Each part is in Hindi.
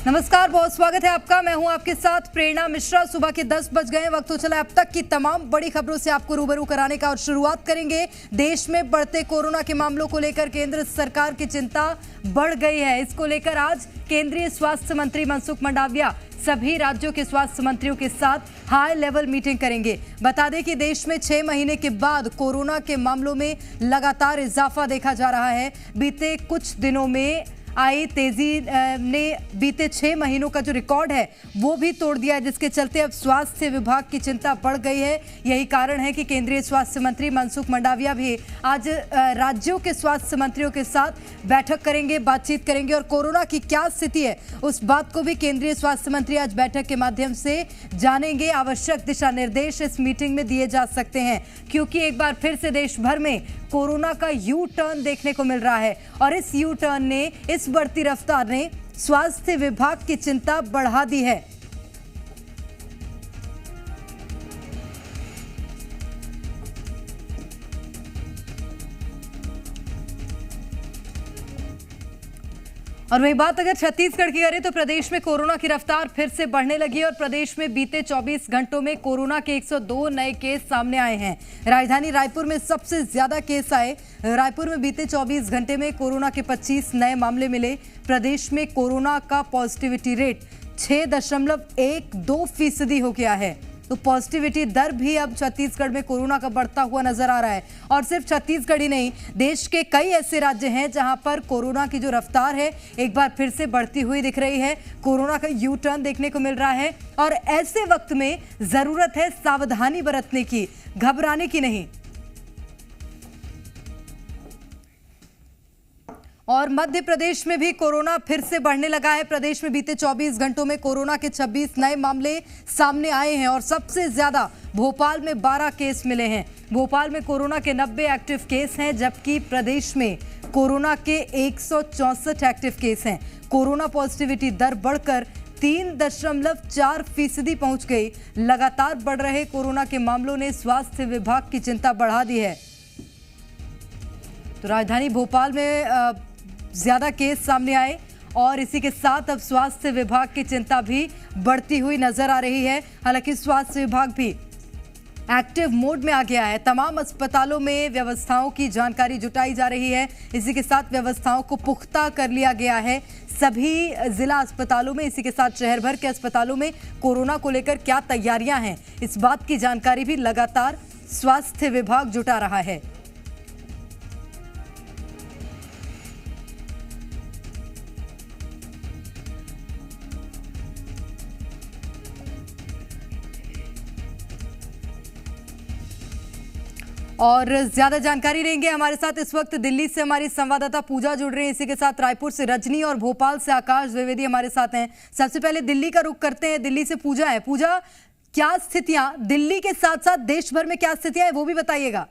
नमस्कार, बहुत स्वागत है आपका। मैं हूं आपके साथ प्रेरणा मिश्रा। सुबह के 10 बज गए, वक्त हो चला अब तक की तमाम बड़ी खबरों से आपको रूबरू कराने का और शुरुआत करेंगे देश में बढ़ते कोरोना के मामलों को लेकर केंद्र सरकार की चिंता बढ़ गई है। इसको लेकर आज केंद्रीय स्वास्थ्य मंत्री मनसुख मंडाविया सभी राज्यों के स्वास्थ्य मंत्रियों के साथ हाई लेवल मीटिंग करेंगे। बता दें कि देश में 6 महीने के बाद कोरोना के मामलों में लगातार इजाफा देखा जा रहा है। बीते कुछ दिनों में आई तेजी ने बीते 6 महीनों का जो रिकॉर्ड है वो भी तोड़ दिया है, जिसके चलते अब स्वास्थ्य विभाग की चिंता बढ़ गई है। यही कारण है कि केंद्रीय स्वास्थ्य मंत्री मनसुख मंडाविया भी आज राज्यों के स्वास्थ्य मंत्रियों के साथ बैठक करेंगे, बातचीत करेंगे और कोरोना की क्या स्थिति है उस बात को भी केंद्रीय स्वास्थ्य मंत्री आज बैठक के माध्यम से जानेंगे। आवश्यक दिशा निर्देश इस मीटिंग में दिए जा सकते हैं, क्योंकि एक बार फिर से देश भर में कोरोना का यू टर्न देखने को मिल रहा है और इस यू टर्न ने, इस बढ़ती रफ्तार ने स्वास्थ्य विभाग की चिंता बढ़ा दी है। और वही बात अगर छत्तीसगढ़ की करें तो प्रदेश में कोरोना की रफ्तार फिर से बढ़ने लगी और प्रदेश में बीते 24 घंटों में कोरोना के 102 नए केस सामने आए हैं। राजधानी रायपुर में सबसे ज्यादा केस आए। रायपुर में बीते 24 घंटे में कोरोना के 25 नए मामले मिले। प्रदेश में कोरोना का पॉजिटिविटी रेट 6.12% हो गया है। तो पॉजिटिविटी दर भी अब छत्तीसगढ़ में कोरोना का बढ़ता हुआ नजर आ रहा है। और सिर्फ छत्तीसगढ़ ही नहीं, देश के कई ऐसे राज्य हैं जहां पर कोरोना की जो रफ्तार है एक बार फिर से बढ़ती हुई दिख रही है। कोरोना का यू टर्न देखने को मिल रहा है और ऐसे वक्त में जरूरत है सावधानी बरतने की, घबराने की नहीं। और मध्य प्रदेश में भी कोरोना फिर से बढ़ने लगा है। प्रदेश में बीते 24 घंटों में कोरोना के 26 नए मामले सामने आए हैं और सबसे ज्यादा भोपाल में 12 केस मिले हैं। भोपाल में कोरोना के 90 एक्टिव केस हैं, जबकि प्रदेश में कोरोना के 164 एक्टिव केस हैं। कोरोना पॉजिटिविटी दर बढ़कर 3.4% पहुंच गई। लगातार बढ़ रहे कोरोना के मामलों ने स्वास्थ्य विभाग की चिंता बढ़ा दी है। तो राजधानी भोपाल में ज्यादा केस सामने आए और इसी के साथ अब स्वास्थ्य विभाग की चिंता भी बढ़ती हुई नजर आ रही है। हालांकि स्वास्थ्य विभाग भी एक्टिव मोड में आ गया है। तमाम अस्पतालों में व्यवस्थाओं की जानकारी जुटाई जा रही है। इसी के साथ व्यवस्थाओं को पुख्ता कर लिया गया है सभी जिला अस्पतालों में। इसी के साथ शहर भर के अस्पतालों में कोरोना को लेकर क्या तैयारियां हैं, इस बात की जानकारी भी लगातार स्वास्थ्य विभाग जुटा रहा है। और ज्यादा जानकारी देंगे हमारे साथ इस वक्त दिल्ली से हमारी संवाददाता पूजा जुड़ रही है। इसी के साथ रायपुर से रजनी और भोपाल से आकाश द्विवेदी हमारे साथ हैं। सबसे पहले दिल्ली का रुख करते हैं। दिल्ली से पूजा है। पूजा, क्या स्थितियां दिल्ली के साथ साथ देश भर में क्या स्थितियां हैं वो भी बताइएगा।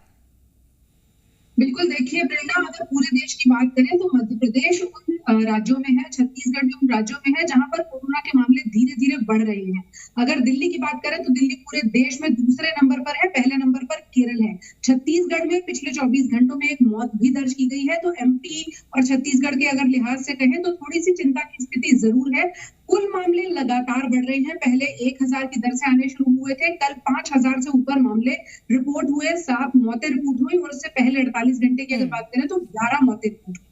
बिल्कुल, देखिए प्रेरणा, अगर पूरे देश की बात करें तो मध्य प्रदेश उन राज्यों में है, छत्तीसगढ़ भी उन राज्यों में है जहां पर कोरोना के मामले धीरे धीरे बढ़ रहे हैं। अगर दिल्ली की बात करें तो दिल्ली पूरे देश में दूसरे नंबर पर है, पहले नंबर पर केरल है। छत्तीसगढ़ में पिछले 24 घंटों में एक मौत भी दर्ज की गई है। तो एमपी और छत्तीसगढ़ के अगर लिहाज से कहें तो थोड़ी सी चिंता की स्थिति जरूर है। कुल मामले लगातार बढ़ रहे हैं। पहले 1000 की दर से आने शुरू हुए थे, कल 5000 से ऊपर मामले रिपोर्ट हुए, 7 मौतें रिपोर्ट हुई और उससे पहले 48 घंटे की अगर बात करें तो 11 मौतें रिपोर्ट हुई।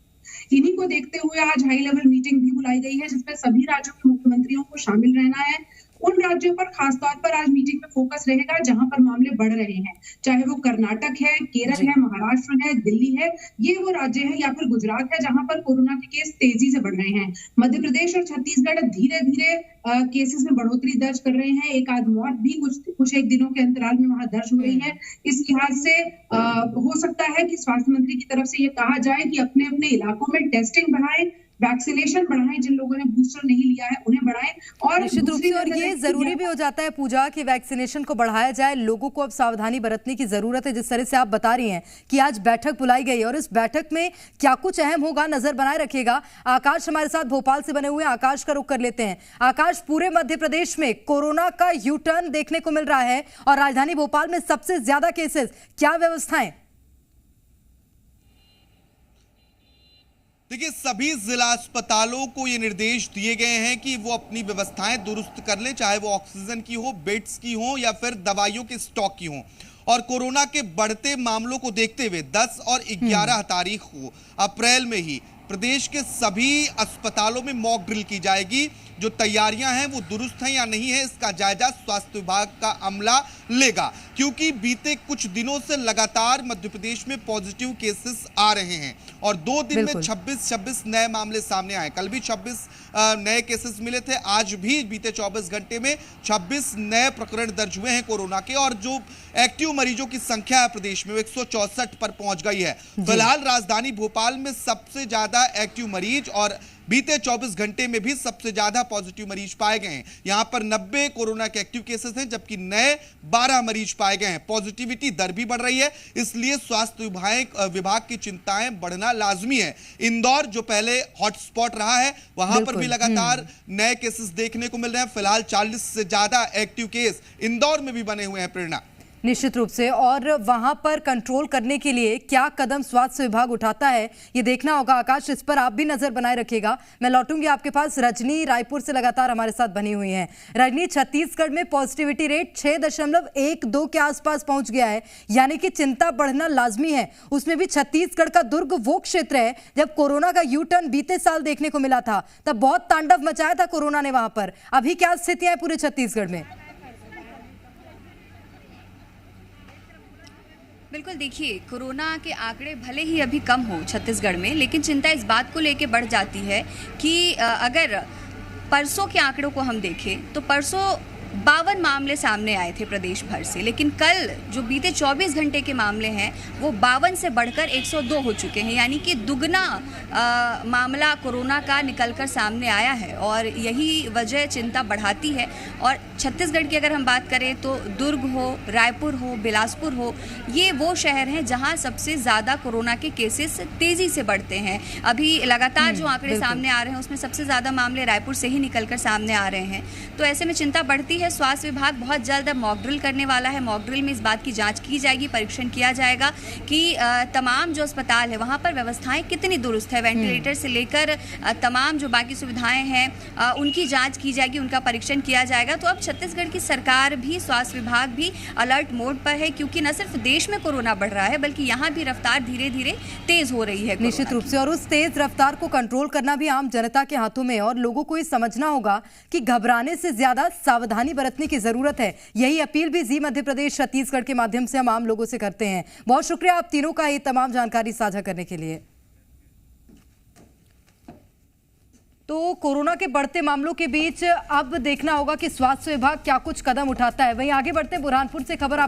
इन्हीं को देखते हुए आज हाई लेवल मीटिंग भी बुलाई गई है, जिसमें सभी राज्यों के मुख्यमंत्रियों को शामिल रहना है। उन राज्यों पर खासतौर पर आज मीटिंग में फोकस रहेगा जहां पर मामले बढ़ रहे हैं, चाहे वो कर्नाटक है, केरल है, महाराष्ट्र है, दिल्ली है, ये वो राज्य है, या फिर गुजरात है जहां पर कोरोना के केस तेजी से बढ़ रहे हैं। मध्य प्रदेश और छत्तीसगढ़ धीरे धीरे केसेस में बढ़ोतरी दर्ज कर रहे हैं। एक आध मौत भी कुछ एक दिनों के अंतराल में वहां दर्ज हो रही है। इस लिहाज से हो सकता है कि स्वास्थ्य मंत्री की तरफ से ये कहा जाए कि अपने अपने इलाकों में टेस्टिंग बढ़ाएं, वैक्सीनेशन बढ़ाएं, जिन लोगों ने बूस्टर नहीं लिया है उन्हें बढ़ाएं। और निश्चित रूप से, और ये जरूरी भी हो जाता है पूजा कि वैक्सीनेशन को बढ़ाया जाए। लोगों को अब सावधानी बरतने की जरूरत है। जिस तरह से आप बता रही हैं कि आज बैठक बुलाई गई और इस बैठक में क्या कुछ अहम होगा, नजर बनाए रखिएगा। आकाश हमारे साथ भोपाल से बने हुए हैं, आकाश का रुख कर लेते हैं। आकाश, पूरे मध्य प्रदेश में कोरोना का यू टर्न देखने को मिल रहा है और राजधानी भोपाल में सबसे ज्यादा केसेस, क्या व्यवस्थाएं? देखिए, सभी जिला अस्पतालों को ये निर्देश दिए गए हैं कि वो अपनी व्यवस्थाएं दुरुस्त कर लें, चाहे वो ऑक्सीजन की हो, बेड्स की हो या फिर दवाइयों के स्टॉक की हो। और कोरोना के बढ़ते मामलों को देखते हुए 10 और 11 तारीख को अप्रैल में ही प्रदेश के सभी अस्पतालों में मॉक ड्रिल की जाएगी। जो तैयारियां हैं वो दुरुस्त हैं या नहीं है, इसका जायजा स्वास्थ्य विभाग का अमला लेगा, क्योंकि बीते कुछ दिनों से लगातार मध्य प्रदेश में पॉजिटिव केसेस आ रहे हैं और 2 दिन में 26 नए मामले सामने आए। कल भी 26 नए केसेस मिले थे, आज भी बीते 24 घंटे में 26 नए प्रकरण दर्ज हुए हैं कोरोना के, और जो एक्टिव मरीजों की संख्या है प्रदेश में वो 164 पर पहुंच गई है। फिलहाल राजधानी भोपाल में सबसे ज्यादा एक्टिव मरीज और बीते 24 घंटे में भी सबसे ज्यादा पॉजिटिव मरीज पाए गए हैं। यहां पर 90 कोरोना के एक्टिव केसेस हैं, जबकि नए 12 मरीज पाए गए हैं। पॉजिटिविटी दर भी बढ़ रही है, इसलिए स्वास्थ्य विभाग की चिंताएं बढ़ना लाजमी है। इंदौर जो पहले हॉटस्पॉट रहा है, वहां पर भी लगातार नए केसेस देखने को मिल रहे हैं। फिलहाल 40 से ज्यादा एक्टिव केस इंदौर में भी बने हुए हैं। प्रेरणा, निश्चित रूप से, और वहां पर कंट्रोल करने के लिए क्या कदम स्वास्थ्य विभाग उठाता है ये देखना होगा। आकाश, इस पर आप भी नजर बनाए रखिएगा। मैं लौटूंगी आपके पास। रजनी रायपुर से लगातार हमारे साथ बनी हुई हैं। रजनी, छत्तीसगढ़ में पॉजिटिविटी रेट 6.12 के आसपास पहुंच गया है, यानी कि चिंता बढ़ना लाजमी है। उसमें भी छत्तीसगढ़ का दुर्ग वो क्षेत्र है जब कोरोना का यू टर्न बीते साल देखने को मिला था, तब बहुत तांडव मचाया था कोरोना ने वहां पर। अभी क्या स्थितियां है पूरे छत्तीसगढ़ में? बिल्कुल, देखिए, कोरोना के आंकड़े भले ही अभी कम हो छत्तीसगढ़ में, लेकिन चिंता इस बात को लेकर बढ़ जाती है कि अगर परसों के आंकड़ों को हम देखें तो परसों 52 मामले सामने आए थे प्रदेश भर से, लेकिन कल जो बीते 24 घंटे के मामले हैं वो 52 से बढ़कर 102 हो चुके हैं, यानी कि दुगना मामला कोरोना का निकलकर सामने आया है। और यही वजह चिंता बढ़ाती है। और छत्तीसगढ़ की अगर हम बात करें तो दुर्ग हो, रायपुर हो, बिलासपुर हो, ये वो शहर हैं जहां सबसे ज़्यादा कोरोना के केसेस तेज़ी से बढ़ते हैं। अभी लगातार जो आंकड़े सामने आ रहे हैं उसमें सबसे ज़्यादा मामले रायपुर से ही निकलकर सामने आ रहे हैं। तो ऐसे में चिंता बढ़ती है। स्वास्थ्य विभाग बहुत जल्द अब मॉक ड्रिल करने वाला है। मॉक ड्रिल में इस बात की जांच की जाएगी, परीक्षण किया जाएगा कि तमाम जो अस्पताल है वहां पर व्यवस्थाएं कितनी दुरुस्त है। वेंटिलेटर से लेकर तमाम जो बाकी सुविधाएं हैं उनकी जांच की जाएगी, उनका परीक्षण किया जाएगा। तो अब छत्तीसगढ़ की सरकार भी, स्वास्थ्य विभाग भी अलर्ट मोड पर है, क्योंकि न सिर्फ देश में कोरोना बढ़ रहा है बल्कि यहाँ भी रफ्तार धीरे धीरे तेज हो रही है। निश्चित रूप से, और उस तेज रफ्तार को कंट्रोल करना भी आम जनता के हाथों में है, और लोगों को ये समझना होगा कि घबराने से ज्यादा सावधानी बरतने की जरूरत है। यही अपील भी जी मध्य प्रदेश छत्तीसगढ़ के माध्यम से हम आम लोगों से करते हैं। बहुत शुक्रिया आप तीनों का ये तमाम जानकारी साझा करने के लिए। तो कोरोना के बढ़ते मामलों के बीच अब देखना होगा कि स्वास्थ्य विभाग क्या कुछ कदम उठाता है। वहीं आगे बढ़ते बुरहानपुर से खबर